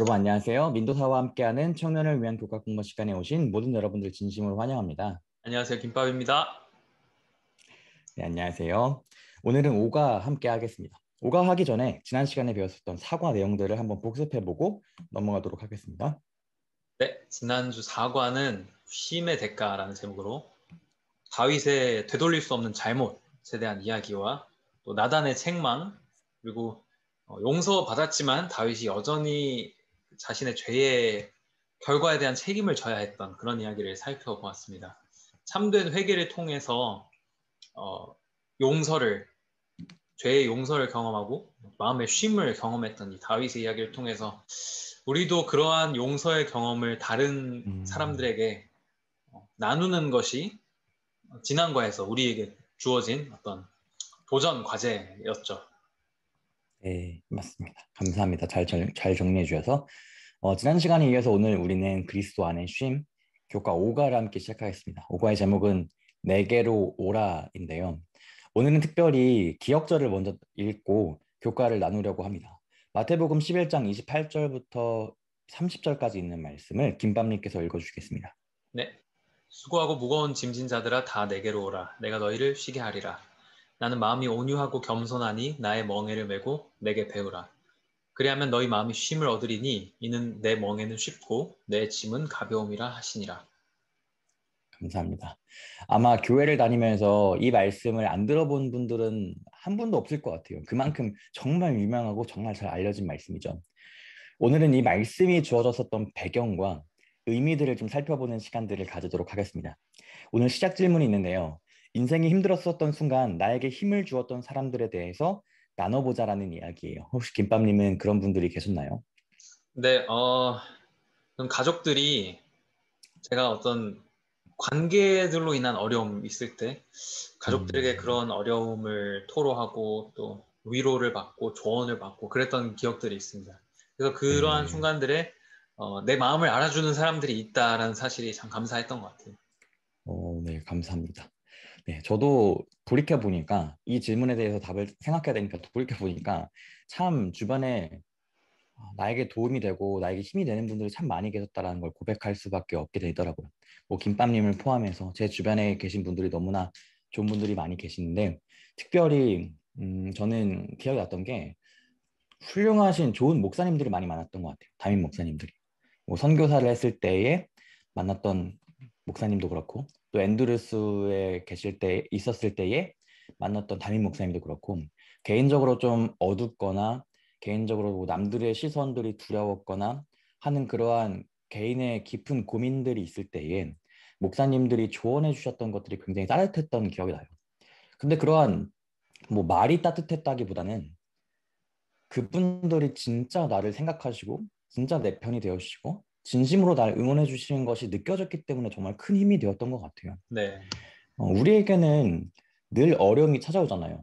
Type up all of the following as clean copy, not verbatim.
여러분 안녕하세요. 민도사와 함께하는 청년을 위한 교과 공부 시간에 오신 모든 여러분들 진심으로 환영합니다. 안녕하세요. 김밥입니다. 네, 안녕하세요. 오늘은 오가 함께 하겠습니다. 오가 하기 전에 지난 시간에 배웠었던 사과 내용들을 한번 복습해보고 넘어가도록 하겠습니다. 네, 지난주 사과는 쉼의 대가라는 제목으로 다윗의 되돌릴 수 없는 잘못에 대한 이야기와 또 나단의 책망, 그리고 용서받았지만 다윗이 여전히 자신의 죄의 결과에 대한 책임을 져야 했던 그런 이야기를 살펴보았습니다. 참된 회개를 통해서 어, 용서를 죄의 용서를 경험하고 마음의 쉼을 경험했던 이 다윗의 이야기를 통해서 우리도 그러한 용서의 경험을 다른 음, 사람들에게 나누는 것이 지난과에서 우리에게 주어진 어떤 도전 과제였죠. 네, 맞습니다. 감사합니다. 잘 정리해 주셔서. 지난 시간에 이어서 오늘 우리는 그리스도 안의 쉼, 교과 오가를 함께 시작하겠습니다. 오가의 제목은 내게로 오라인데요. 오늘은 특별히 기억절을 먼저 읽고 교과를 나누려고 합니다. 마태복음 11장 28절부터 30절까지 있는 말씀을 김밤님께서 읽어주시겠습니다. 네. 수고하고 무거운 짐진 자들아 다 내게로 오라. 내가 너희를 쉬게 하리라. 나는 마음이 온유하고 겸손하니 나의 멍에를 메고 내게 배우라. 그리하면 너희 마음이 쉼을 얻으리니 이는 내 멍에는 쉽고 내 짐은 가벼움이라 하시니라. 감사합니다. 아마 교회를 다니면서 이 말씀을 안 들어본 분들은 한 분도 없을 것 같아요. 그만큼 정말 유명하고 정말 잘 알려진 말씀이죠. 오늘은 이 말씀이 주어졌었던 배경과 의미들을 좀 살펴보는 시간들을 가지도록 하겠습니다. 오늘 시작 질문이 있는데요. 인생이 힘들었었던 순간 나에게 힘을 주었던 사람들에 대해서 나눠보자라는 이야기예요. 혹시 김밥님은 그런 분들이 계셨나요? 네, 그럼 가족들이 제가 어떤 관계들로 인한 어려움 있을 때 가족들에게 음, 그런 어려움을 토로하고 또 위로를 받고 조언을 받고 그랬던 기억들이 있습니다. 그래서 그러한 네. 순간들에 내 마음을 알아주는 사람들이 있다라는 사실이 참 감사했던 것 같아요. 네, 감사합니다. 네, 저도 돌이켜보니까 이 질문에 대해서 답을 생각해야 되니까 돌이켜보니까 참 주변에 나에게 도움이 되고 나에게 힘이 되는 분들이 참 많이 계셨다라는 걸 고백할 수밖에 없게 되더라고요. 뭐 김밥님을 포함해서 제 주변에 계신 분들이 너무나 좋은 분들이 많이 계시는데 특별히 저는 기억이 났던 게 훌륭하신 좋은 목사님들이 많이 많았던 것 같아요. 담임 목사님들이. 뭐 선교사를 했을 때에 만났던 목사님도 그렇고 또 앤드루스에 계실 때 있었을 때에 만났던 담임 목사님도 그렇고 개인적으로 좀 어둡거나 개인적으로 뭐 남들의 시선들이 두려웠거나 하는 그러한 개인의 깊은 고민들이 있을 때에 목사님들이 조언해 주셨던 것들이 굉장히 따뜻했던 기억이 나요. 근데 그러한 뭐 말이 따뜻했다기보다는 그분들이 진짜 나를 생각하시고 진짜 내 편이 되어주시고 진심으로 날 응원해 주시는 것이 느껴졌기 때문에 정말 큰 힘이 되었던 것 같아요. 네, 우리에게는 늘 어려움이 찾아오잖아요.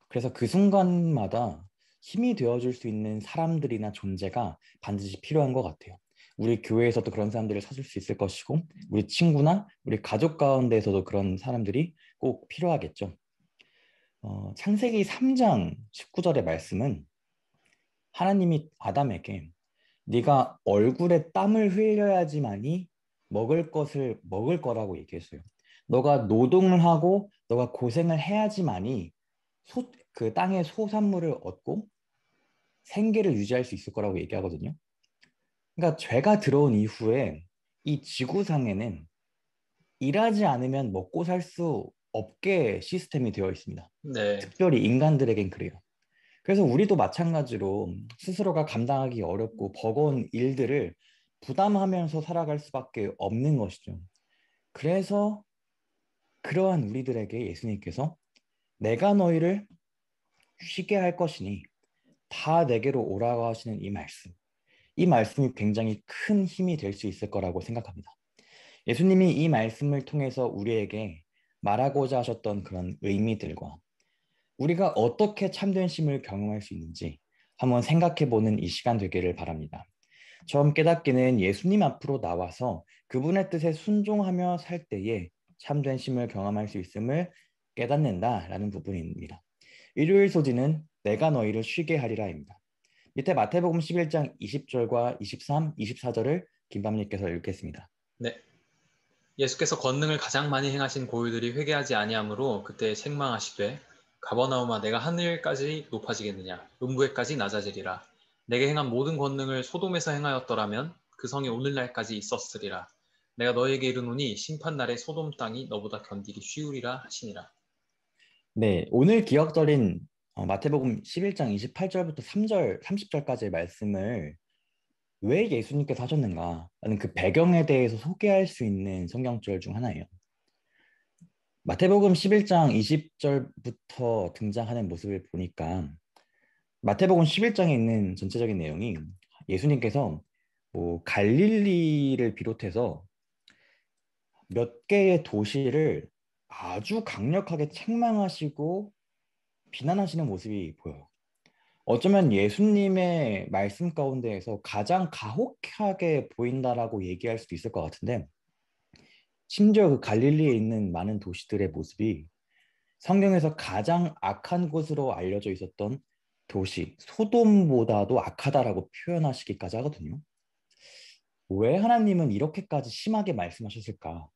그래서 그 순간마다 힘이 되어줄 수 있는 사람들이나 존재가 반드시 필요한 것 같아요. 우리 교회에서도 그런 사람들을 찾을 수 있을 것이고 우리 친구나 우리 가족 가운데에서도 그런 사람들이 꼭 필요하겠죠. 창세기 3장 19절의 말씀은 하나님이 아담에게 네가 얼굴에 땀을 흘려야지만이 먹을 것을 먹을 거라고 얘기했어요. 너가 노동을 하고 너가 고생을 해야지만이 그 땅의 소산물을 얻고 생계를 유지할 수 있을 거라고 얘기하거든요. 그러니까 죄가 들어온 이후에 이 지구상에는 일하지 않으면 먹고 살 수 없게 시스템이 되어 있습니다. 네, 특별히 인간들에겐 그래요. 그래서 우리도 마찬가지로 스스로가 감당하기 어렵고 버거운 일들을 부담하면서 살아갈 수밖에 없는 것이죠. 그래서 그러한 우리들에게 예수님께서 내가 너희를 쉬게 할 것이니 다 내게로 오라고 하시는 이 말씀. 이 말씀이 굉장히 큰 힘이 될 수 있을 거라고 생각합니다. 예수님이 이 말씀을 통해서 우리에게 말하고자 하셨던 그런 의미들과 우리가 어떻게 참된 쉼을 경험할 수 있는지 한번 생각해 보는 이 시간 되기를 바랍니다. 처음 깨닫기는 예수님 앞으로 나와서 그분의 뜻에 순종하며 살 때에 참된 쉼을 경험할 수 있음을 깨닫는다라는 부분입니다. 일요일 소지는 내가 너희를 쉬게 하리라입니다. 밑에 마태복음 11장 20절과 23, 24절을 김밤님께서 읽겠습니다. 네. 예수께서 권능을 가장 많이 행하신 고유들이 회개하지 아니하므로 그때 책망하시되 가버나움아 내가 하늘까지 높아지겠느냐 음부에까지 낮아지리라. 내게 행한 모든 권능을 소돔에서 행하였더라면 그 성이 오늘날까지 있었으리라. 내가 너에게 이르노니 심판날에 소돔 땅이 너보다 견디기 쉬우리라 하시니라. 네, 오늘 기억절인 마태복음 11장 28절부터 3절, 30절까지의 말씀을 왜 예수님께서 하셨는가 라는 그 배경에 대해서 소개할 수 있는 성경절 중 하나예요. 마태복음 11장 20절부터 등장하는 모습을 보니까 마태복음 11장에 있는 전체적인 내용이 예수님께서 뭐 갈릴리를 비롯해서 몇 개의 도시를 아주 강력하게 책망하시고 비난하시는 모습이 보여요. 어쩌면 예수님의 말씀 가운데에서 가장 가혹하게 보인다라고 얘기할 수도 있을 것 같은데, 심지어 그 갈릴리에 있는 많은 도시들의 모습이 성경에서 가장 악한 곳으로 알려져 있었던 도시 소돔보다도 악하다라고 표현하시기까지 하거든요. 왜 하나님은 이렇게까지 심하게 말씀하셨을까?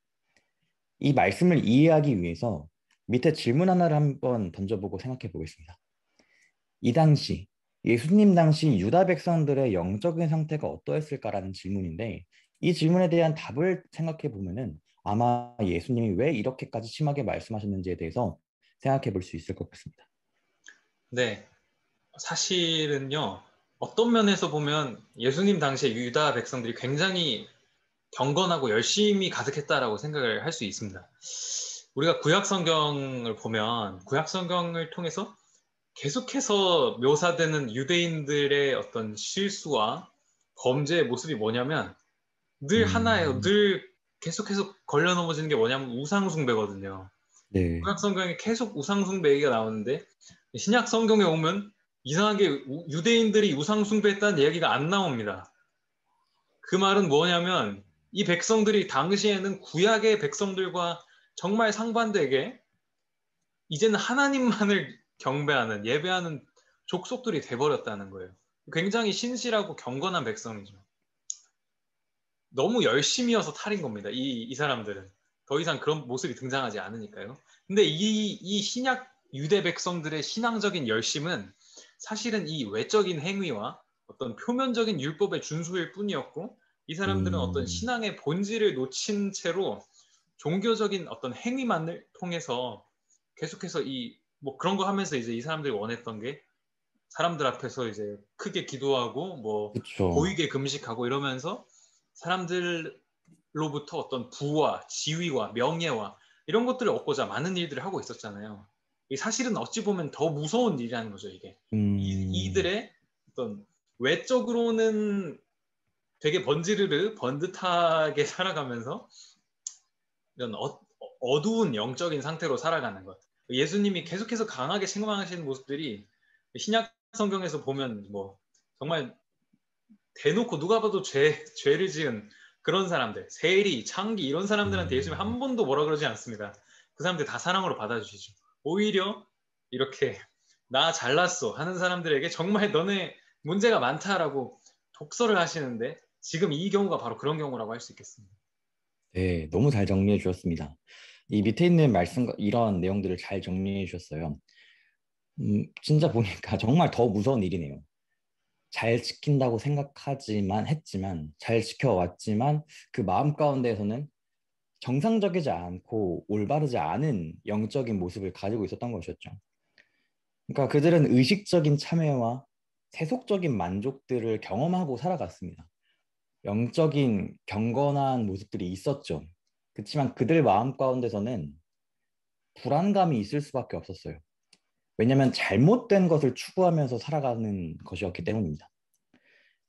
이 말씀을 이해하기 위해서 밑에 질문 하나를 한번 던져보고 생각해 보겠습니다. 이 당시 예수님 당시 유다 백성들의 영적인 상태가 어떠했을까라는 질문인데, 이 질문에 대한 답을 생각해 보면은 아마 예수님이 왜 이렇게까지 심하게 말씀하셨는지에 대해서 생각해 볼 수 있을 것 같습니다. 네. 사실은요. 어떤 면에서 보면 예수님 당시에 유다 백성들이 굉장히 경건하고 열심히 가득했다라고 생각을 할 수 있습니다. 우리가 구약 성경을 보면 구약 성경을 통해서 계속해서 묘사되는 유대인들의 어떤 실수와 범죄의 모습이 뭐냐면 늘 하나예요. 음, 늘 계속해서 걸려 넘어지는 게 뭐냐면 우상숭배거든요. 네, 구약 성경에 계속 우상숭배 얘기가 나오는데 신약 성경에 오면 이상하게 유대인들이 우상숭배했다는 이야기가 안 나옵니다. 그 말은 뭐냐면 이 백성들이 당시에는 구약의 백성들과 정말 상반되게 이제는 하나님만을 경배하는 예배하는 족속들이 돼버렸다는 거예요. 굉장히 신실하고 경건한 백성이죠. 너무 열심이어서 탈인 겁니다. 이 사람들은. 더 이상 그런 모습이 등장하지 않으니까요. 근데 이 신약 유대 백성들의 신앙적인 열심은 사실은 이 외적인 행위와 어떤 표면적인 율법의 준수일 뿐이었고 이 사람들은 어떤 음, 신앙의 본질을 놓친 채로 종교적인 어떤 행위만을 통해서 계속해서 이 뭐 그런 거 하면서 이제 이 사람들이 원했던 게 사람들 앞에서 이제 크게 기도하고 뭐 그렇죠. 보이게 금식하고 이러면서 사람들로부터 어떤 부와 지위와 명예와 이런 것들을 얻고자 많은 일들을 하고 있었잖아요. 이 사실은 어찌 보면 더 무서운 일이라는 거죠, 이게. 이들의 어떤 외적으로는 되게 번지르르 번듯하게 살아가면서 이런 어두운 영적인 상태로 살아가는 것. 예수님이 계속해서 강하게 책망하시는 모습들이 신약 성경에서 보면 뭐 정말 대놓고 누가 봐도 죄를 지은 그런 사람들, 세리, 창기 이런 사람들한테 예수님이 한 번도 뭐라 그러지 않습니다. 그 사람들 다 사랑으로 받아주시죠. 오히려 이렇게 나 잘났어 하는 사람들에게 정말 너네 문제가 많다라고 독서를 하시는데 지금 이 경우가 바로 그런 경우라고 할 수 있겠습니다. 네, 너무 잘 정리해 주셨습니다. 이 밑에 있는 말씀과 이런 내용들을 잘 정리해 주셨어요. 진짜 보니까 정말 더 무서운 일이네요. 잘 지킨다고 생각하지만 했지만 잘 지켜왔지만 그 마음 가운데에서는 정상적이지 않고 올바르지 않은 영적인 모습을 가지고 있었던 것이었죠. 그러니까 그들은 의식적인 참회와 세속적인 만족들을 경험하고 살아갔습니다. 영적인 경건한 모습들이 있었죠. 그렇지만 그들 마음 가운데서는 불안감이 있을 수밖에 없었어요. 왜냐하면 잘못된 것을 추구하면서 살아가는 것이었기 때문입니다.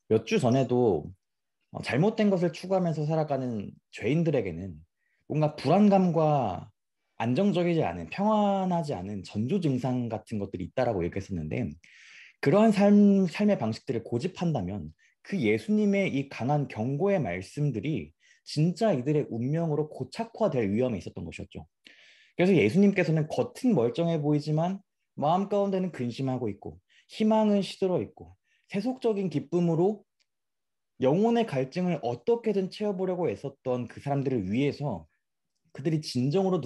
몇 주 전에도 잘못된 것을 추구하면서 살아가는 죄인들에게는 뭔가 불안감과 안정적이지 않은, 평안하지 않은 전조 증상 같은 것들이 있다라고 얘기했었는데, 그러한 삶의 방식들을 고집한다면 그 예수님의 이 강한 경고의 말씀들이 진짜 이들의 운명으로 고착화될 위험이 있었던 것이었죠. 그래서 예수님께서는 겉은 멀쩡해 보이지만 마음 가운데는 근심하고 있고 희망은 시들어 있고 세속적인 기쁨으로 영혼의 갈증을 어떻게든 채워보려고 애썼던 그 사람들을 위해서 그들이 진정으로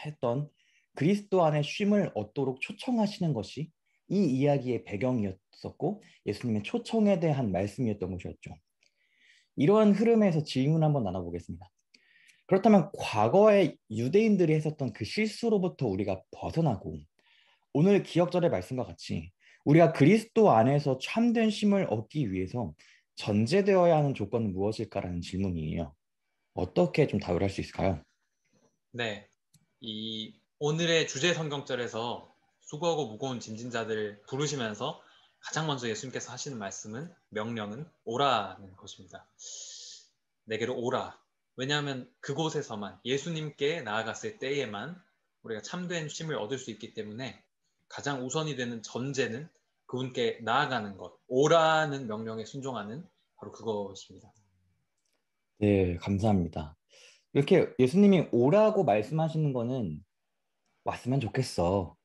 했던 그리스도 안의 쉼을 얻도록 초청하시는 것이 이 이야기의 배경이었었고 예수님의 초청에 대한 말씀이었던 것이었죠. 이러한 흐름에서 질문 한번 나눠보겠습니다. 그렇다면 과거에 유대인들이 했었던 그 실수로부터 우리가 벗어나고 오늘 기억절의 말씀과 같이 우리가 그리스도 안에서 참된 쉼을 얻기 위해서 전제되어야 하는 조건은 무엇일까라는 질문이에요. 어떻게 좀 답을 할 수 있을까요? 네, 이 오늘의 주제 성경절에서 수고하고 무거운 짐진 자들 부르시면서 가장 먼저 예수님께서 하시는 말씀은 명령은 오라는 것입니다. 내게로 오라. 왜냐하면 그곳에서만 예수님께 나아갔을 때에만 우리가 참된 쉼을 얻을 수 있기 때문에 가장 우선이 되는 전제는 그분께 나아가는 것, 오라는 명령에 순종하는 바로 그것입니다. 네, 감사합니다. 이렇게 예수님이 오라고 말씀하시는 거는 왔으면 좋겠어.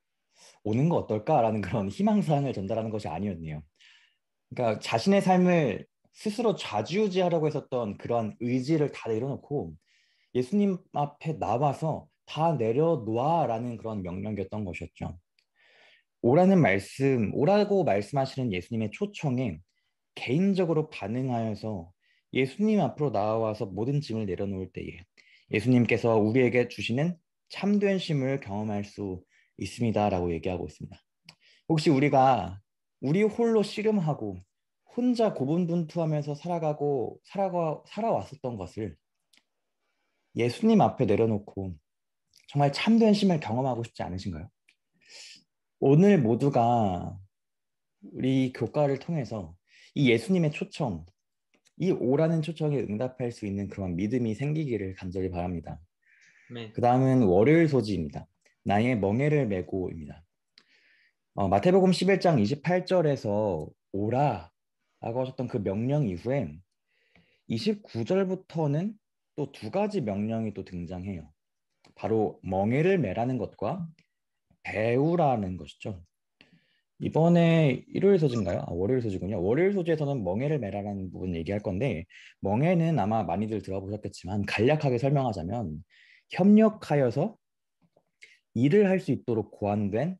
오는 거 어떨까라는 그런 희망사항을 전달하는 것이 아니었네요. 그러니까 자신의 삶을 스스로 좌지우지하려고 했었던 그런 의지를 다 내려놓고 예수님 앞에 나와서 다 내려놓아라는 그런 명령이었던 것이었죠. 오라고 말씀하시는 예수님의 초청에 개인적으로 반응하여서 예수님 앞으로 나와서 모든 짐을 내려놓을 때에 예수님께서 우리에게 주시는 참된 쉼을 경험할 수 있습니다라고 얘기하고 있습니다. 혹시 우리가 우리 홀로 씨름하고 혼자 고분분투하면서 살아왔었던 것을 예수님 앞에 내려놓고 정말 참된 쉼을 경험하고 싶지 않으신가요? 오늘 모두가 우리 교과를 통해서 이 예수님의 초청, 이 오라는 초청에 응답할 수 있는 그런 믿음이 생기기를 간절히 바랍니다. 네. 그 다음은 월요일 소지입니다. 나의 멍에를 메고입니다. 마태복음 11장 28절에서 오라 라고 하셨던 그 명령 이후에 29절부터는 또 두 가지 명령이 또 등장해요. 바로 멍에를 매라는 것과 배우라는 것이죠. 이번에 일요일 소지인가요? 월요일 소지군요. 월요일 소지에서는 멍에를 매라라는 부분 얘기할 건데 멍에는 아마 많이들 들어보셨겠지만 간략하게 설명하자면 협력하여서 일을 할 수 있도록 고안된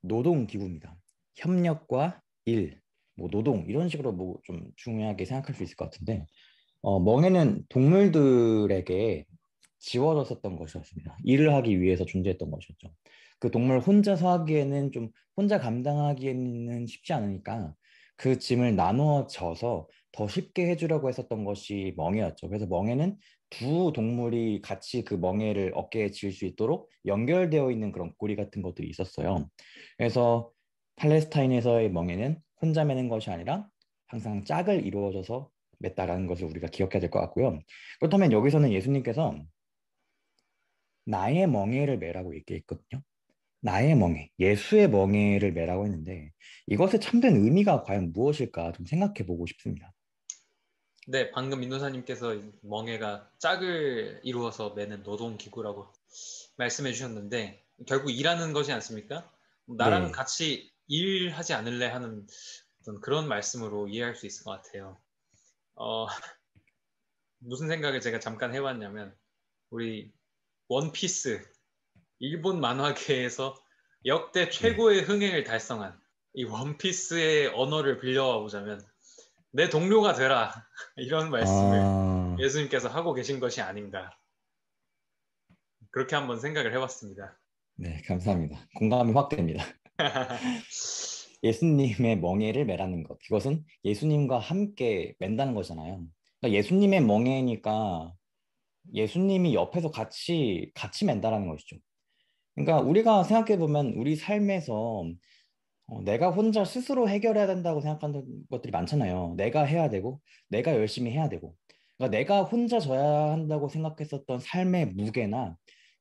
노동기구입니다. 협력과 일, 뭐 노동 이런 식으로 뭐 좀 중요하게 생각할 수 있을 것 같은데 멍에는 동물들에게 지워졌었던 것이었습니다. 일을 하기 위해서 존재했던 것이었죠. 그 동물 혼자서 하기에는 좀 혼자 감당하기에는 쉽지 않으니까 그 짐을 나누어 져서 더 쉽게 해주려고 했었던 것이 멍에였죠. 그래서 멍에는 두 동물이 같이 그 멍에를 어깨에 질 수 있도록 연결되어 있는 그런 고리 같은 것들이 있었어요. 그래서 팔레스타인에서의 멍에는 혼자 매는 것이 아니라 항상 짝을 이루어져서 맸다라는 것을 우리가 기억해야 될 것 같고요. 그렇다면 여기서는 예수님께서 나의 멍에를 매라고 얘기했거든요. 나의 멍에, 예수의 멍에를 매라고 했는데 이것의 참된 의미가 과연 무엇일까 좀 생각해 보고 싶습니다. 네, 방금 민노사님께서 멍해가 짝을 이루어서 매는 노동기구라고 말씀해 주셨는데, 결국 일하는 것이 않습니까? 나랑 네, 같이 일하지 않을래 하는 어떤 그런 말씀으로 이해할 수 있을 것 같아요. 어, 무슨 생각을 제가 잠깐 해봤냐면, 우리 원피스, 일본 만화계에서 역대 네. 최고의 흥행을 달성한 이 원피스의 언어를 빌려와 보자면, 내 동료가 되라. 이런 말씀을 아, 예수님께서 하고 계신 것이 아닌가. 그렇게 한번 생각을 해봤습니다. 네, 감사합니다. 공감이 확 됩니다. 예수님의 멍에를 매라는 것. 그것은 예수님과 함께 맨다는 거잖아요. 그러니까 예수님의 멍에니까 예수님이 옆에서 같이 맨다라는 것이죠. 그러니까 우리가 생각해 보면 우리 삶에서 내가 혼자 스스로 해결해야 된다고 생각하는 것들이 많잖아요. 내가 해야 되고, 내가 열심히 해야 되고. 그러니까 내가 혼자 져야 한다고 생각했었던 삶의 무게나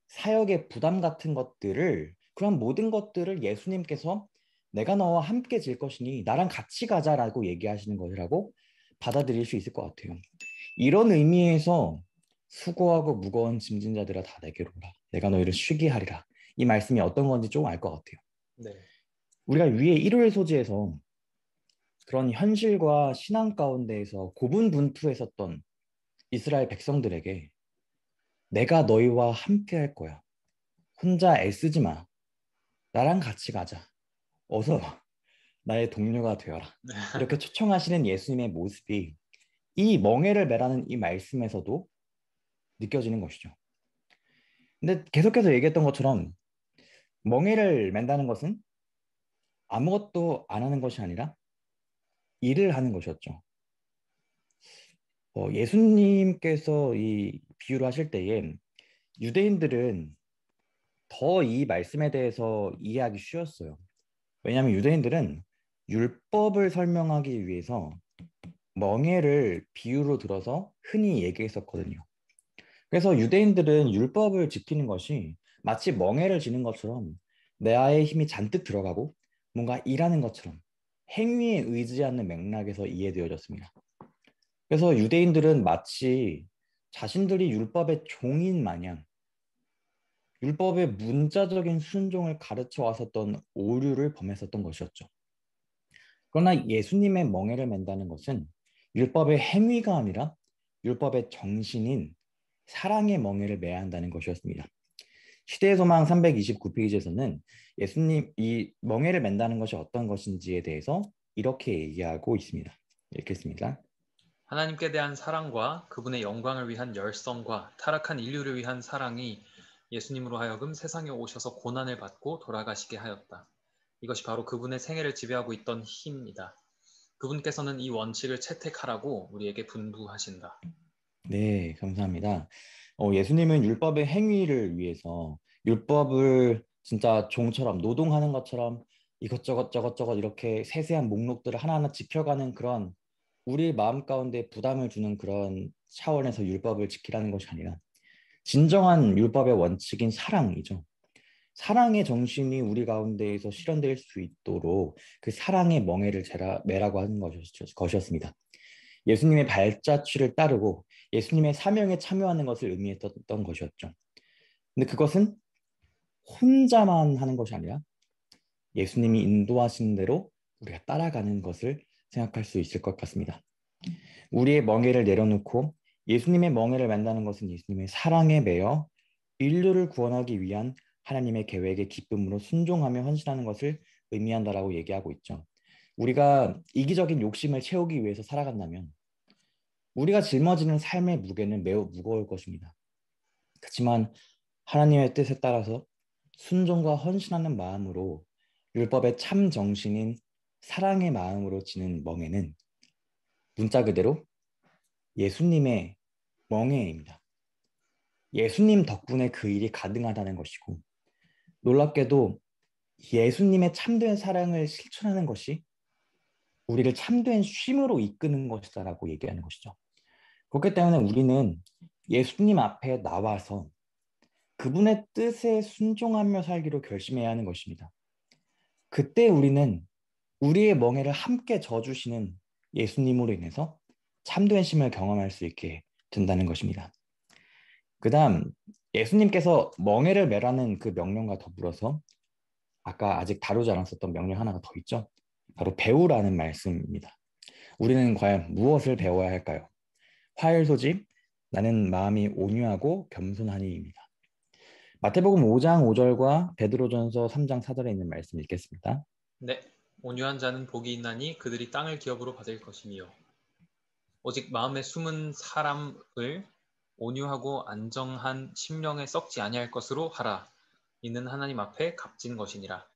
사역의 부담 같은 것들을, 그런 모든 것들을 예수님께서 내가 너와 함께 질 것이니 나랑 같이 가자라고 얘기하시는 것이라고 받아들일 수 있을 것 같아요. 이런 의미에서 수고하고 무거운 짐진 자들아 다 내게로 오라. 내가 너희를 쉬게 하리라. 이 말씀이 어떤 건지 조금 알 것 같아요. 네. 우리가 위에 일요일 소지에서 그런 현실과 신앙 가운데에서 고분분투했었던 이스라엘 백성들에게 내가 너희와 함께 할 거야. 혼자 애쓰지 마. 나랑 같이 가자. 어서 나의 동료가 되어라. 이렇게 초청하시는 예수님의 모습이 이 멍에를 매라는 이 말씀에서도 느껴지는 것이죠. 근데 계속해서 얘기했던 것처럼 멍에를 맨다는 것은 아무것도 안 하는 것이 아니라 일을 하는 것이었죠. 예수님께서 이 비유를 하실 때에 유대인들은 더 이 말씀에 대해서 이해하기 쉬웠어요. 왜냐하면 유대인들은 율법을 설명하기 위해서 멍에를 비유로 들어서 흔히 얘기했었거든요. 그래서 유대인들은 율법을 지키는 것이 마치 멍에를 지는 것처럼 내 아의 힘이 잔뜩 들어가고 뭔가 일하는 것처럼 행위에 의지하는 맥락에서 이해되어졌습니다. 그래서 유대인들은 마치 자신들이 율법의 종인 마냥 율법의 문자적인 순종을 가르쳐 왔었던 오류를 범했었던 것이었죠. 그러나 예수님의 멍에를 맨다는 것은 율법의 행위가 아니라 율법의 정신인 사랑의 멍에를 매야 한다는 것이었습니다. 시대의 소망 329페이지에서는 예수님 이 멍에를 맨다는 것이 어떤 것인지에 대해서 이렇게 얘기하고 있습니다. 읽겠습니다. 하나님께 대한 사랑과 그분의 영광을 위한 열성과 타락한 인류를 위한 사랑이 예수님으로 하여금 세상에 오셔서 고난을 받고 돌아가시게 하였다. 이것이 바로 그분의 생애를 지배하고 있던 힘이다. 그분께서는 이 원칙을 채택하라고 우리에게 분부하신다. 네, 감사합니다. 예수님은 율법의 행위를 위해서 율법을 진짜 종처럼 노동하는 것처럼 이것저것 저것저것 이렇게 세세한 목록들을 하나하나 지켜가는 그런 우리 마음 가운데 부담을 주는 그런 차원에서 율법을 지키라는 것이 아니라 진정한 율법의 원칙인 사랑이죠. 사랑의 정신이 우리 가운데에서 실현될 수 있도록 그 사랑의 멍에를 매라고 하는 것이었습니다. 예수님의 발자취를 따르고 예수님의 사명에 참여하는 것을 의미했던 것이었죠. 근데 그것은 혼자만 하는 것이 아니라 예수님이 인도하신 대로 우리가 따라가는 것을 생각할 수 있을 것 같습니다. 우리의 멍에를 내려놓고 예수님의 멍에를 만다는 것은 예수님의 사랑에 매여 인류를 구원하기 위한 하나님의 계획의 기쁨으로 순종하며 헌신하는 것을 의미한다라고 얘기하고 있죠. 우리가 이기적인 욕심을 채우기 위해서 살아간다면 우리가 짊어지는 삶의 무게는 매우 무거울 것입니다. 그렇지만 하나님의 뜻에 따라서 순종과 헌신하는 마음으로 율법의 참 정신인 사랑의 마음으로 지는 멍에는 문자 그대로 예수님의 멍에입니다. 예수님 덕분에 그 일이 가능하다는 것이고 놀랍게도 예수님의 참된 사랑을 실천하는 것이 우리를 참된 쉼으로 이끄는 것이다라고 얘기하는 것이죠. 그렇기 때문에 우리는 예수님 앞에 나와서 그분의 뜻에 순종하며 살기로 결심해야 하는 것입니다. 그때 우리는 우리의 멍에를 함께 져주시는 예수님으로 인해서 참된 쉼을 경험할 수 있게 된다는 것입니다. 그 다음 예수님께서 멍에를 매라는 그 명령과 더불어서 아까 아직 다루지 않았었던 명령 하나가 더 있죠. 바로 배우라는 말씀입니다. 우리는 과연 무엇을 배워야 할까요? 화일 소집, 나는 마음이 온유하고 겸손하니입니다. 마태복음 5장 5절과 베드로전서 3장 4절에 있는 말씀 읽겠습니다. 네, 온유한 자는 복이 있나니 그들이 땅을 기업으로 받을 것이며 오직 마음에 숨은 사람을 온유하고 안정한 심령에 썩지 아니할 것으로 하라. 이는 하나님 앞에 값진 것이니라.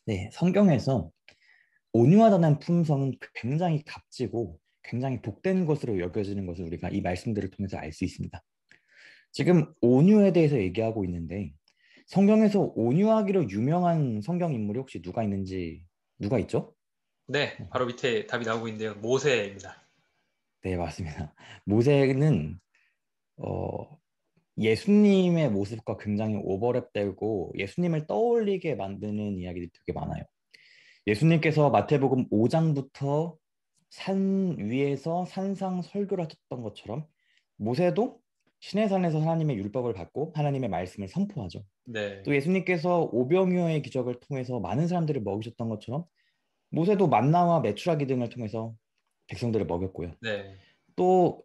네, 성경에서 온유하다는 품성은 굉장히 값지고 굉장히 복된 것으로 여겨지는 것을 우리가 이 말씀들을 통해서 알 수 있습니다. 지금 온유에 대해서 얘기하고 있는데 성경에서 온유하기로 유명한 성경 인물이 혹시 누가 있죠? 네, 바로 밑에 답이 나오고 있는데요. 모세입니다. 네, 맞습니다. 모세는 어, 예수님의 모습과 굉장히 오버랩되고 예수님을 떠올리게 만드는 이야기들이 되게 많아요. 예수님께서 마태복음 5장부터 산 위에서 산상 설교를 하셨던 것처럼 모세도 시내산에서 하나님의 율법을 받고 하나님의 말씀을 선포하죠. 네, 또 예수님께서 오병이어의 기적을 통해서 많은 사람들을 먹이셨던 것처럼 모세도 만나와 메추라기 등을 통해서 백성들을 먹였고요. 네, 또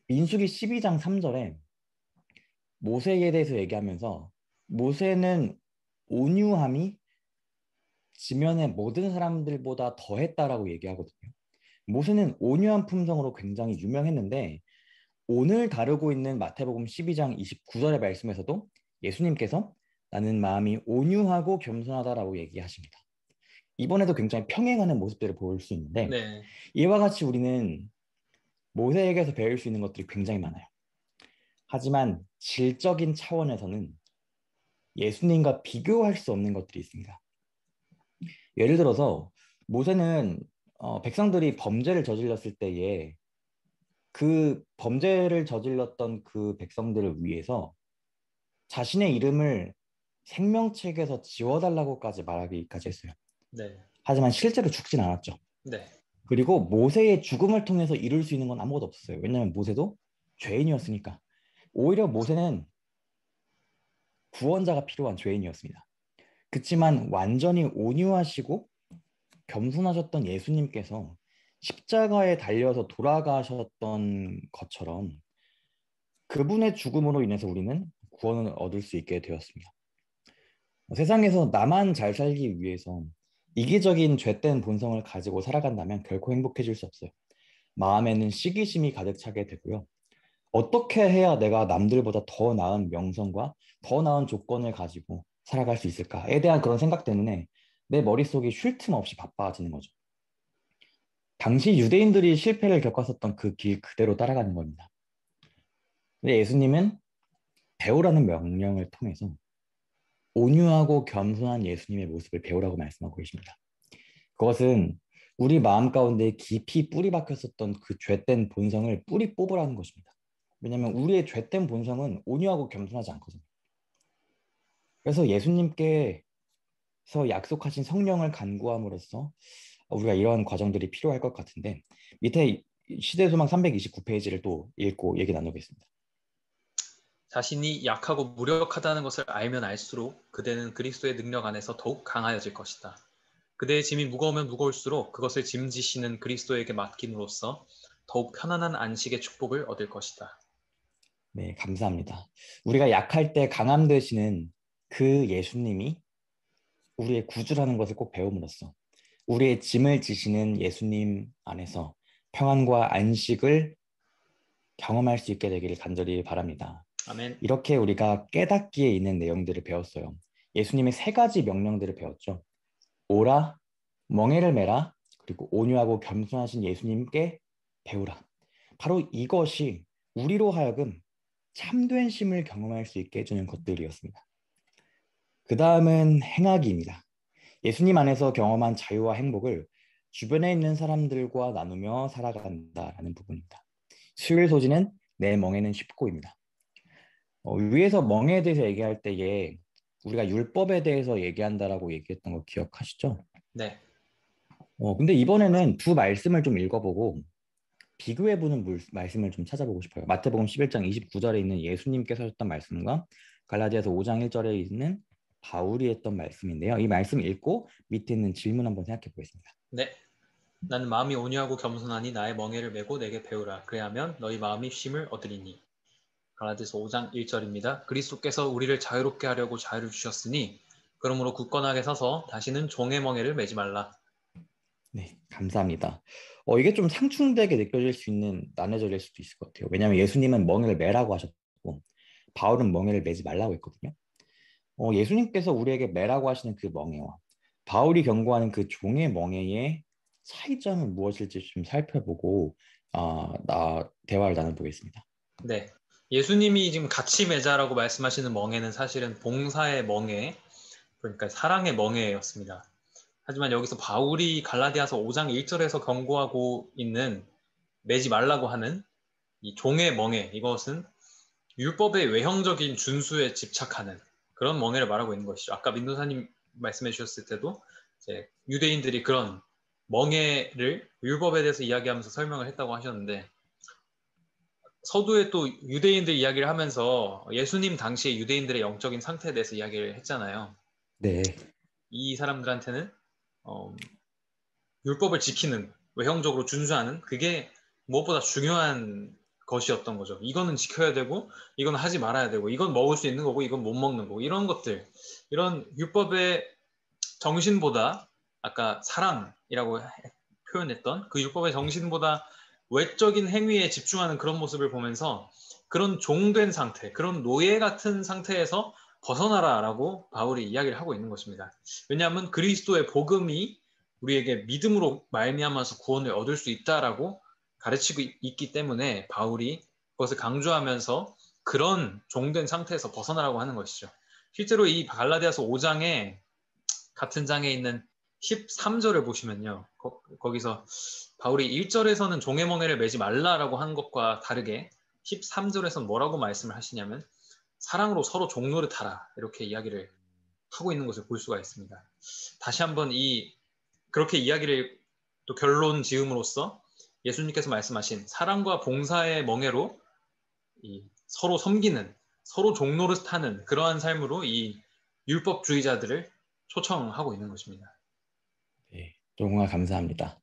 민수기 12장 3절에 모세에 대해서 얘기하면서 모세는 온유함이 지면의 모든 사람들보다 더했다라고 얘기하거든요. 모세는 온유한 품성으로 굉장히 유명했는데 오늘 다루고 있는 마태복음 12장 29절의 말씀에서도 예수님께서 나는 마음이 온유하고 겸손하다라고 얘기하십니다. 이번에도 굉장히 평행하는 모습들을 볼 수 있는데 네, 이와 같이 우리는 모세에게서 배울 수 있는 것들이 굉장히 많아요. 하지만 질적인 차원에서는 예수님과 비교할 수 없는 것들이 있습니다. 예를 들어서 모세는 백성들이 범죄를 저질렀을 때에 그 범죄를 저질렀던 그 백성들을 위해서 자신의 이름을 생명책에서 지워달라고까지 말하기까지 했어요. 네, 하지만 실제로 죽진 않았죠. 네, 그리고 모세의 죽음을 통해서 이룰 수 있는 건 아무것도 없었어요. 왜냐하면 모세도 죄인이었으니까. 오히려 모세는 구원자가 필요한 죄인이었습니다. 그렇지만 완전히 온유하시고 겸손하셨던 예수님께서 십자가에 달려서 돌아가셨던 것처럼 그분의 죽음으로 인해서 우리는 구원을 얻을 수 있게 되었습니다. 세상에서 나만 잘 살기 위해서 이기적인 죄된 본성을 가지고 살아간다면 결코 행복해질 수 없어요. 마음에는 시기심이 가득 차게 되고요. 어떻게 해야 내가 남들보다 더 나은 명성과 더 나은 조건을 가지고 살아갈 수 있을까에 대한 그런 생각 때문에 내 머릿속이 쉴 틈 없이 바빠지는 거죠. 당시 유대인들이 실패를 겪었었던 그 길 그대로 따라가는 겁니다. 근데 예수님은 배우라는 명령을 통해서 온유하고 겸손한 예수님의 모습을 배우라고 말씀하고 계십니다. 그것은 우리 마음 가운데 깊이 뿌리 박혔었던 그 죄된 본성을 뿌리 뽑으라는 것입니다. 왜냐하면 우리의 죄된 본성은 온유하고 겸손하지 않거든요. 그래서 예수님께서 약속하신 성령을 간구함으로써 우리가 이러한 과정들이 필요할 것 같은데 밑에 시대소망 329페이지를 또 읽고 얘기 나누겠습니다. 자신이 약하고 무력하다는 것을 알면 알수록 그대는 그리스도의 능력 안에서 더욱 강하여질 것이다. 그대의 짐이 무거우면 무거울수록 그것을 짐지시는 그리스도에게 맡김으로써 더욱 편안한 안식의 축복을 얻을 것이다. 네, 감사합니다. 우리가 약할 때 강함 되시는 그 예수님이 우리의 구주라는 것을 꼭 배움으로써 우리의 짐을 지시는 예수님 안에서 평안과 안식을 경험할 수 있게 되기를 간절히 바랍니다. 아멘. 이렇게 우리가 깨닫기에 있는 내용들을 배웠어요. 예수님의 세 가지 명령들을 배웠죠. 오라, 멍에를 메라, 그리고 온유하고 겸손하신 예수님께 배우라. 바로 이것이 우리로 하여금 참된 심을 경험할 수 있게 해주는 것들이었습니다. 그 다음은 행하기입니다. 예수님 안에서 경험한 자유와 행복을 주변에 있는 사람들과 나누며 살아간다라는 부분입니다. 수요일 소지는 내 멍에는 쉽고입니다. 위에서 멍에에 대해서 얘기할 때에 우리가 율법에 대해서 얘기한다라고 얘기했던 거 기억하시죠? 네. 근데 이번에는 두 말씀을 좀 읽어보고 비교해보는 말씀을 좀 찾아보고 싶어요. 마태복음 11장 29절에 있는 예수님께서 하셨던 말씀과 갈라디아서 5장 1절에 있는 바울이 했던 말씀인데요. 이 말씀 읽고 밑에 있는 질문 한번 생각해 보겠습니다. 네. 나는 마음이 온유하고 겸손하니 나의 멍에를 메고 내게 배우라. 그래야면 너희 마음이 쉼을 얻으리니. 갈라디아서 5장 1절입니다. 그리스도께서 우리를 자유롭게 하려고 자유를 주셨으니 그러므로 굳건하게 서서 다시는 종의 멍에를 매지 말라. 네, 감사합니다. 이게 좀 상충되게 느껴질 수 있는 나눠절일 수도 있을 것 같아요. 왜냐하면 예수님은 멍에를 매라고 하셨고 바울은 멍에를 매지 말라고 했거든요. 예수님께서 우리에게 매라고 하시는 그 멍에와 바울이 경고하는 그 종의 멍에의 차이점은 무엇일지 좀 살펴보고 대화를 나눠보겠습니다. 네. 예수님이 지금 같이 매자라고 말씀하시는 멍에는 사실은 봉사의 멍에, 그러니까 사랑의 멍에였습니다. 하지만 여기서 바울이 갈라디아서 5장 1절에서 경고하고 있는 매지 말라고 하는 이 종의 멍에, 이것은 율법의 외형적인 준수에 집착하는 그런 멍에를 말하고 있는 것이죠. 아까 민도사님 말씀해 주셨을 때도 이제 유대인들이 그런 멍에를 율법에 대해서 이야기하면서 설명을 했다고 하셨는데 서두에 또 유대인들 이야기를 하면서 예수님 당시에 유대인들의 영적인 상태에 대해서 이야기를 했잖아요. 네, 이 사람들한테는 어, 율법을 지키는, 외형적으로 준수하는 그게 무엇보다 중요한 것이었던 거죠. 이거는 지켜야 되고, 이건 하지 말아야 되고, 이건 먹을 수 있는 거고, 이건 못 먹는 거고, 이런 것들, 이런 율법의 정신보다 아까 사랑이라고 표현했던 그 율법의 정신보다 외적인 행위에 집중하는 그런 모습을 보면서 그런 종된 상태, 그런 노예 같은 상태에서 벗어나라라고 바울이 이야기를 하고 있는 것입니다. 왜냐하면 그리스도의 복음이 우리에게 믿음으로 말미암아서 구원을 얻을 수 있다라고 가르치고 있기 때문에 바울이 그것을 강조하면서 그런 종된 상태에서 벗어나라고 하는 것이죠. 실제로 이 갈라디아서 5장에 같은 장에 있는 13절을 보시면요. 거기서 바울이 1절에서는 종의 멍에를 매지 말라라고 한 것과 다르게 13절에서는 뭐라고 말씀을 하시냐면 사랑으로 서로 종노릇하라 이렇게 이야기를 하고 있는 것을 볼 수가 있습니다. 다시 한번 그렇게 이야기를 또 결론 지음으로써 예수님께서 말씀하신 사랑과 봉사의 멍에로 서로 섬기는, 서로 종노릇하는 그러한 삶으로 이 율법주의자들을 초청하고 있는 것입니다. 네, 정말 감사합니다.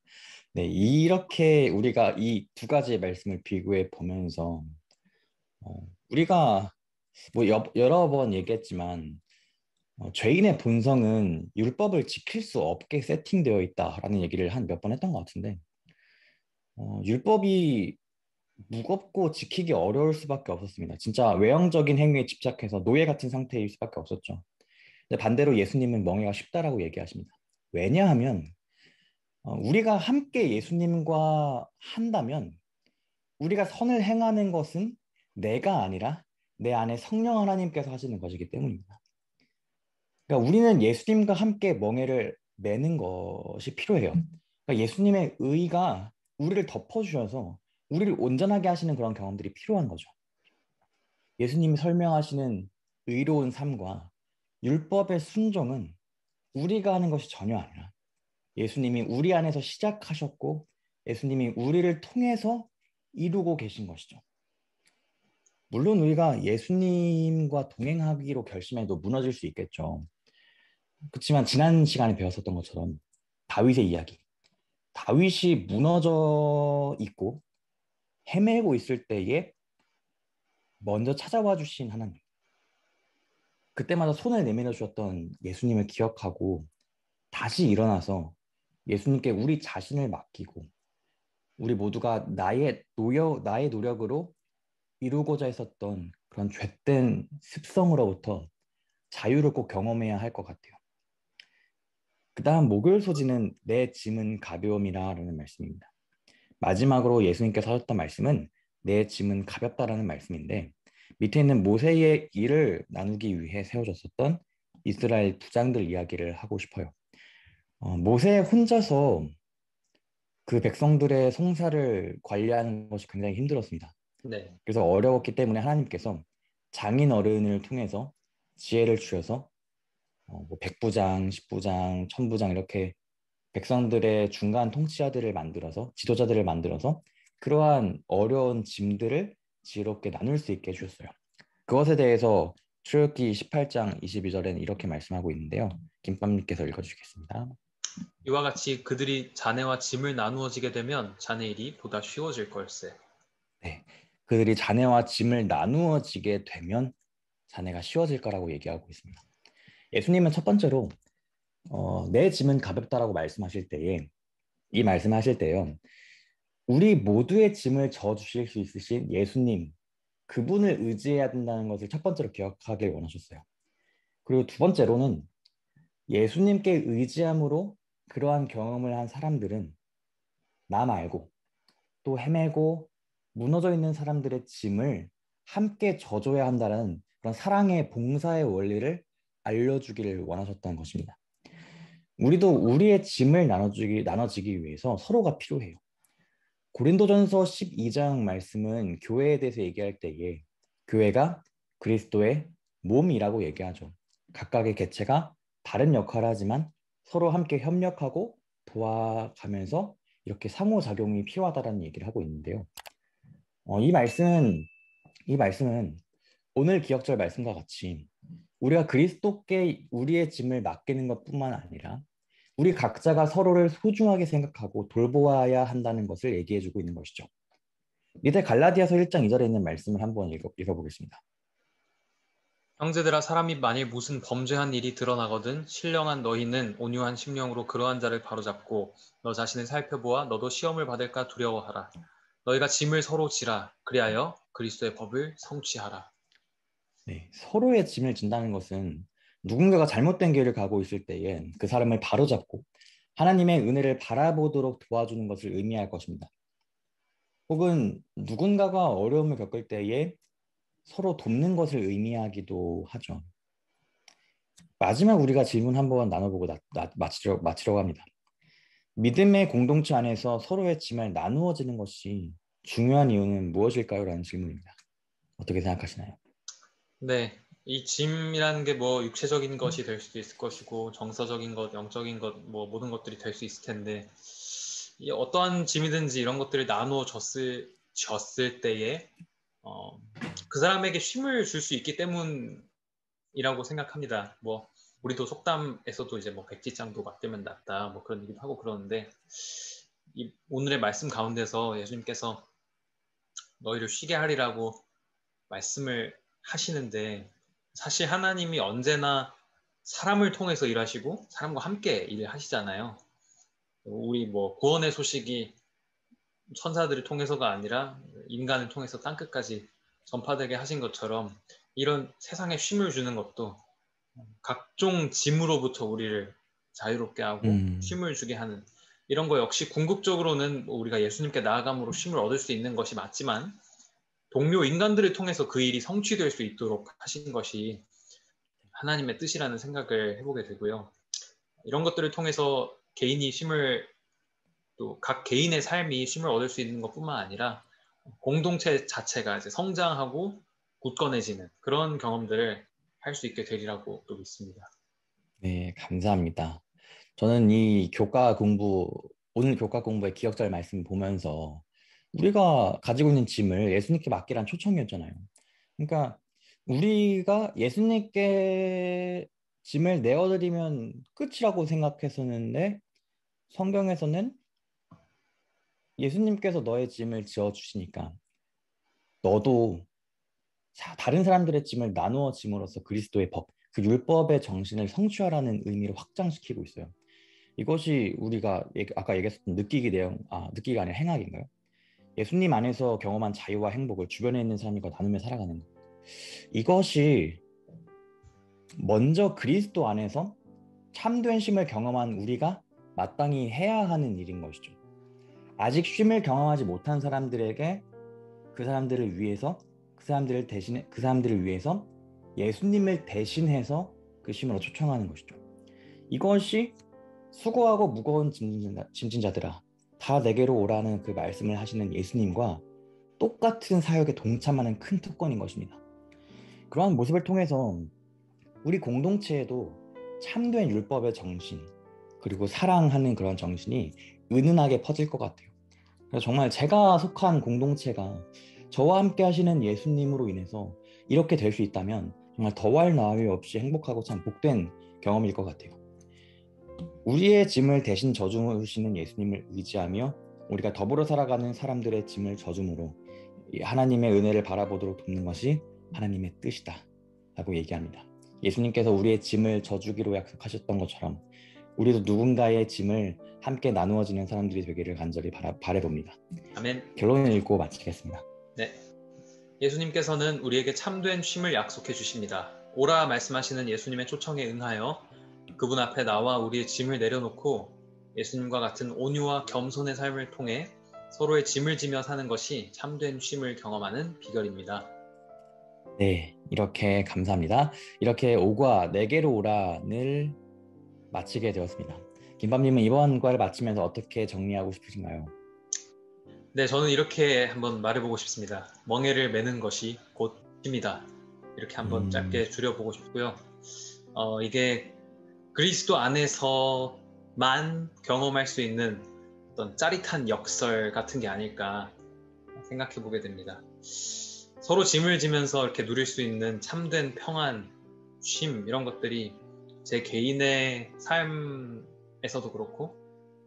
네, 이렇게 우리가 이 두 가지의 말씀을 비교해 보면서 우리가 뭐 여러 번 얘기했지만 죄인의 본성은 율법을 지킬 수 없게 세팅되어 있다라는 얘기를 한 몇 번 했던 것 같은데 율법이 무겁고 지키기 어려울 수밖에 없었습니다. 진짜 외형적인 행위에 집착해서 노예 같은 상태일 수밖에 없었죠. 근데 반대로 예수님은 멍에가 쉽다라고 얘기하십니다. 왜냐하면 우리가 함께 예수님과 한다면 우리가 선을 행하는 것은 내가 아니라 내 안에 성령 하나님께서 하시는 것이기 때문입니다. 그러니까 우리는 예수님과 함께 멍에를 매는 것이 필요해요. 그러니까 예수님의 의가 우리를 덮어주셔서 우리를 온전하게 하시는 그런 경험들이 필요한 거죠. 예수님이 설명하시는 의로운 삶과 율법의 순종은 우리가 하는 것이 전혀 아니라 예수님이 우리 안에서 시작하셨고 예수님이 우리를 통해서 이루고 계신 것이죠. 물론 우리가 예수님과 동행하기로 결심해도 무너질 수 있겠죠. 그렇지만 지난 시간에 배웠었던 것처럼 다윗의 이야기. 다윗이 무너져 있고 헤매고 있을 때에 먼저 찾아와 주신 하나님. 그때마다 손을 내밀어 주셨던 예수님을 기억하고 다시 일어나서 예수님께 우리 자신을 맡기고 우리 모두가 나의 노력으로 이루고자 했었던 그런 죄된 습성으로부터 자유를 꼭 경험해야 할 것 같아요. 그 다음 목요일 소지는 내 짐은 가벼움이라는 말씀입니다. 마지막으로 예수님께서 하셨던 말씀은 내 짐은 가볍다라는 말씀인데 밑에 있는 모세의 일을 나누기 위해 세워졌었던 이스라엘 부장들 이야기를 하고 싶어요. 모세 혼자서 그 백성들의 송사를 관리하는 것이 굉장히 힘들었습니다. 네. 그래서 어려웠기 때문에 하나님께서 장인 어른을 통해서 지혜를 주셔서 뭐 백부장, 십부장, 천부장 이렇게 백성들의 중간 통치자들을 만들어서 지도자들을 만들어서 그러한 어려운 짐들을 지혜롭게 나눌 수 있게 해주셨어요. 그것에 대해서 출애굽기 18장 22절에는 이렇게 말씀하고 있는데요. 김밤님께서 읽어주시겠습니다. 이와 같이 그들이 자네와 짐을 나누어지게 되면 자네 일이 보다 쉬워질 걸세. 네, 그들이 자네와 짐을 나누어지게 되면 자네가 쉬워질 거라고 얘기하고 있습니다. 예수님은 첫 번째로 내 짐은 가볍다라고 말씀하실 때에 이 말씀하실 때요. 우리 모두의 짐을 져주실 수 있으신 예수님 그분을 의지해야 된다는 것을 첫 번째로 기억하길 원하셨어요. 그리고 두 번째로는 예수님께 의지함으로 그러한 경험을 한 사람들은 나 말고 또 헤매고 무너져 있는 사람들의 짐을 함께 져줘야 한다는 그런 사랑의 봉사의 원리를 알려주기를 원하셨던 것입니다. 우리도 우리의 짐을 나눠지기 위해서 서로가 필요해요. 고린도전서 12장 말씀은 교회에 대해서 얘기할 때에 교회가 그리스도의 몸이라고 얘기하죠. 각각의 개체가 다른 역할을 하지만 서로 함께 협력하고 도와가면서 이렇게 상호작용이 필요하다는 얘기를 하고 있는데요. 이 말씀은 오늘 기억절 말씀과 같이 우리가 그리스도께 우리의 짐을 맡기는 것뿐만 아니라 우리 각자가 서로를 소중하게 생각하고 돌보아야 한다는 것을 얘기해주고 있는 것이죠. 이때 갈라디아서 1장 2절에 있는 말씀을 한번 읽어보겠습니다. 형제들아 사람이 만일 무슨 범죄한 일이 드러나거든 신령한 너희는 온유한 심령으로 그러한 자를 바로잡고 너 자신을 살펴보아 너도 시험을 받을까 두려워하라. 너희가 짐을 서로 지라. 그리하여 그리스도의 법을 성취하라. 네, 서로의 짐을 진다는 것은 누군가가 잘못된 길을 가고 있을 때에 그 사람을 바로잡고 하나님의 은혜를 바라보도록 도와주는 것을 의미할 것입니다. 혹은 누군가가 어려움을 겪을 때에 서로 돕는 것을 의미하기도 하죠. 마지막 우리가 질문 한번 나눠보고 마치려고 합니다. 믿음의 공동체 안에서 서로의 짐을 나누어지는 것이 중요한 이유는 무엇일까요? 라는 질문입니다. 어떻게 생각하시나요? 네, 이 짐이라는 게 뭐 육체적인 것이 될 수도 있을 것이고 정서적인 것, 영적인 것, 뭐 모든 것들이 될 수 있을 텐데 이 어떠한 짐이든지 이런 것들을 나누어 줬을 때에 어, 그 사람에게 쉼을 줄 수 있기 때문이라고 생각합니다. 뭐 우리도 속담에서도 이제 뭐 백지장도 맞들면 낫다 뭐 그런 얘기도 하고 그러는데 이 오늘의 말씀 가운데서 예수님께서 너희를 쉬게 하리라고 말씀을 하시는데 사실 하나님이 언제나 사람을 통해서 일하시고 사람과 함께 일을 하시잖아요. 우리 뭐 구원의 소식이 천사들을 통해서가 아니라 인간을 통해서 땅끝까지 전파되게 하신 것처럼 이런 세상에 쉼을 주는 것도 각종 짐으로부터 우리를 자유롭게 하고 음, 쉼을 주게 하는 이런 거 역시 궁극적으로는 뭐 우리가 예수님께 나아감으로 쉼을 얻을 수 있는 것이 맞지만 동료 인간들을 통해서 그 일이 성취될 수 있도록 하신 것이 하나님의 뜻이라는 생각을 해보게 되고요. 이런 것들을 통해서 개인이 쉼을 또 각 개인의 삶이 쉼을 얻을 수 있는 것뿐만 아니라 공동체 자체가 이제 성장하고 굳건해지는 그런 경험들을 할 수 있게 되리라고 또 믿습니다. 네, 감사합니다. 저는 오늘 교과 공부의 기억절 말씀 보면서 우리가 가지고 있는 짐을 예수님께 맡기란 초청이었잖아요. 그러니까 우리가 예수님께 짐을 내어드리면 끝이라고 생각했었는데 성경에서는 예수님께서 너의 짐을 지어주시니까 너도 다른 사람들의 짐을 나누어 짐으로써 그리스도의 법, 그 율법의 정신을 성취하라는 의미를 확장시키고 있어요. 이것이 우리가 아까 얘기했었던 느끼기가 아니라 행악인가요? 예수님 안에서 경험한 자유와 행복을 주변에 있는 사람과 나누며 살아가는 것. 이것이 먼저 그리스도 안에서 참된 쉼을 경험한 우리가 마땅히 해야 하는 일인 것이죠. 아직 쉼을 경험하지 못한 사람들에게 그 사람들을 위해서 예수님을 대신해서 그 쉼으로 초청하는 것이죠. 이것이 수고하고 무거운 짐진자들아 다 내게로 오라는 그 말씀을 하시는 예수님과 똑같은 사역에 동참하는 큰 특권인 것입니다. 그러한 모습을 통해서 우리 공동체에도 참된 율법의 정신 그리고 사랑하는 그런 정신이 은은하게 퍼질 것 같아요. 그래서 정말 제가 속한 공동체가 저와 함께 하시는 예수님으로 인해서 이렇게 될 수 있다면 정말 더할 나위 없이 행복하고 참 복된 경험일 것 같아요. 우리의 짐을 대신 져주시는 예수님을 의지하며 우리가 더불어 살아가는 사람들의 짐을 져줌으로 하나님의 은혜를 바라보도록 돕는 것이 하나님의 뜻이다 라고 얘기합니다. 예수님께서 우리의 짐을 져주기로 약속하셨던 것처럼 우리도 누군가의 짐을 함께 나누어지는 사람들이 되기를 간절히 바라봅니다. 아멘. 결론을 읽고 마치겠습니다. 네. 예수님께서는 우리에게 참된 쉼을 약속해 주십니다. 오라 말씀하시는 예수님의 초청에 응하여 그분 앞에 나와 우리의 짐을 내려놓고 예수님과 같은 온유와 겸손의 삶을 통해 서로의 짐을 지며 사는 것이 참된 쉼을 경험하는 비결입니다. 네, 이렇게 감사합니다. 이렇게 5과 내게로 오라를 마치게 되었습니다. 김밥님은 이번 과를 마치면서 어떻게 정리하고 싶으신가요? 네, 저는 이렇게 한번 말해보고 싶습니다. 멍에를 매는 것이 곧 쉼이다. 이렇게 한번 음, 짧게 줄여보고 싶고요. 이게 그리스도 안에서만 경험할 수 있는 어떤 짜릿한 역설 같은 게 아닐까 생각해 보게 됩니다. 서로 짐을 지면서 이렇게 누릴 수 있는 참된 평안, 쉼 이런 것들이 제 개인의 삶에 가정에서도 그렇고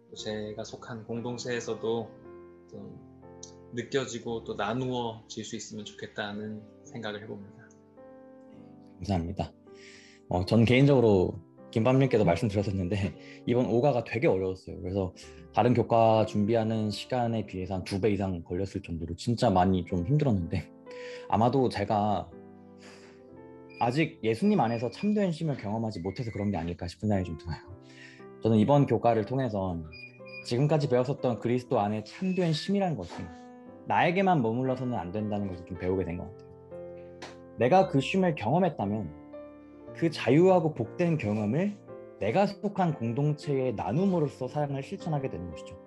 또 제가 속한 공동체에서도 좀 느껴지고 또 나누어질 수 있으면 좋겠다는 생각을 해봅니다. 감사합니다. 전 개인적으로 김밤님께도 말씀드렸었는데 이번 오가가 되게 어려웠어요. 그래서 다른 교과 준비하는 시간에 비해서 한 2배 이상 걸렸을 정도로 진짜 많이 좀 힘들었는데 아마도 제가 아직 예수님 안에서 참된 쉼을 경험하지 못해서 그런 게 아닐까 싶은 생각이 좀 들어요. 저는 이번 교과를 통해서 지금까지 배웠었던 그리스도 안에 참된 쉼이라는 것이 나에게만 머물러서는 안 된다는 것을 좀 배우게 된 것 같아요. 내가 그 쉼을 경험했다면 그 자유하고 복된 경험을 내가 속한 공동체의 나눔으로써 사랑을 실천하게 되는 것이죠.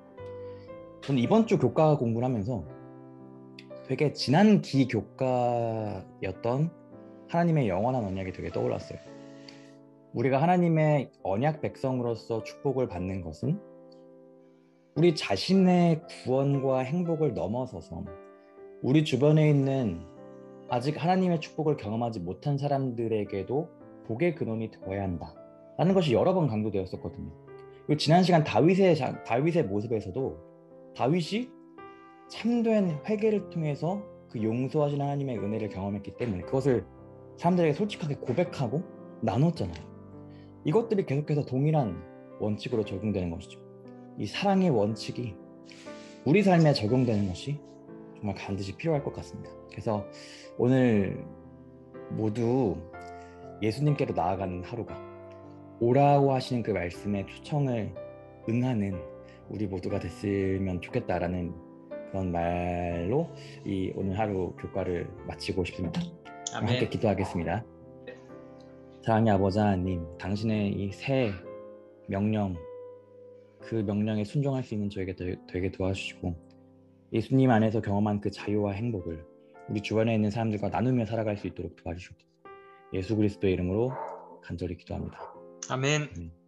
저는 이번 주 교과 공부를 하면서 되게 지난 기교과였던 하나님의 영원한 언약이 되게 떠올랐어요. 우리가 하나님의 언약 백성으로서 축복을 받는 것은 우리 자신의 구원과 행복을 넘어서서 우리 주변에 있는 아직 하나님의 축복을 경험하지 못한 사람들에게도 복의 근원이 되어야 한다 라는 것이 여러 번 강조되었었거든요. 그리고 지난 시간 다윗의 모습에서도 다윗이 참된 회개를 통해서 그 용서하신 하나님의 은혜를 경험했기 때문에 그것을 사람들에게 솔직하게 고백하고 나눴잖아요. 이것들이 계속해서 동일한 원칙으로 적용되는 것이죠. 이 사랑의 원칙이 우리 삶에 적용되는 것이 정말 반드시 필요할 것 같습니다. 그래서 오늘 모두 예수님께로 나아가는 하루가 오라고 하시는 그 말씀의 초청을 응하는 우리 모두가 됐으면 좋겠다라는 그런 말로 이 오늘 하루 교과를 마치고 싶습니다. 아멘. 함께 기도하겠습니다. 사랑의 아버지 하나님, 당신의 이 새 명령, 그 명령에 순종할 수 있는 저에게 되게 도와주시고 예수님 안에서 경험한 그 자유와 행복을 우리 주변에 있는 사람들과 나누며 살아갈 수 있도록 도와주시옵소서. 예수 그리스도의 이름으로 간절히 기도합니다. 아멘. 아멘.